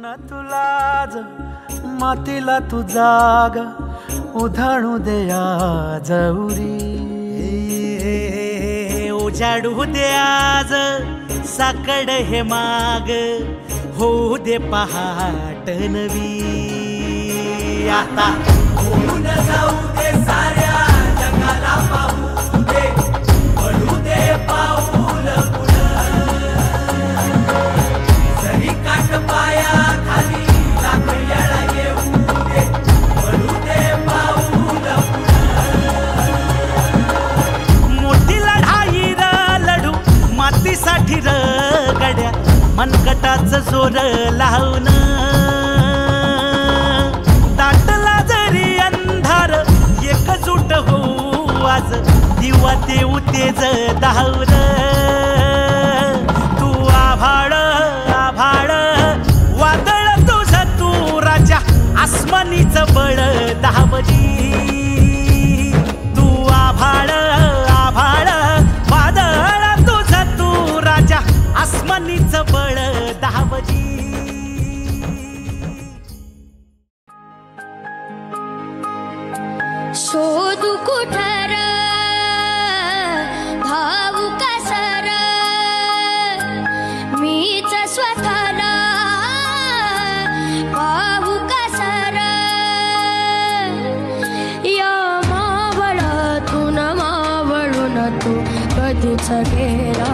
तुला मातीला तू जाग उधाणू दे आज उरी उजाडू दे आज साकड हे माग होऊ दे पहाट नवी आता होऊन जाऊ दे साऱ्या जगाला पाहू दे पडू दे पाऊल जरी काट पाया खाली लाख येळा येऊ दे पडू दे पाऊल मोठी लढाई र लढू मातीसाठी र गड्या मनगटाचं जोर लावून दाटला जरी अंधार एकजूट होऊ आज दिवा देऊ तेज धावर तू आभाळ आभाळ वादळ तुझं तू राजा आसमानीचं बळ धावजी तू आभाळ आभाळ वादळ तुझं तू राजा आसमानीचं बळ धावजी शोधू कुठर भाऊ कसर मीच स्वतःला भाऊ कसर या मावळातून मावळून तू कधीच गेला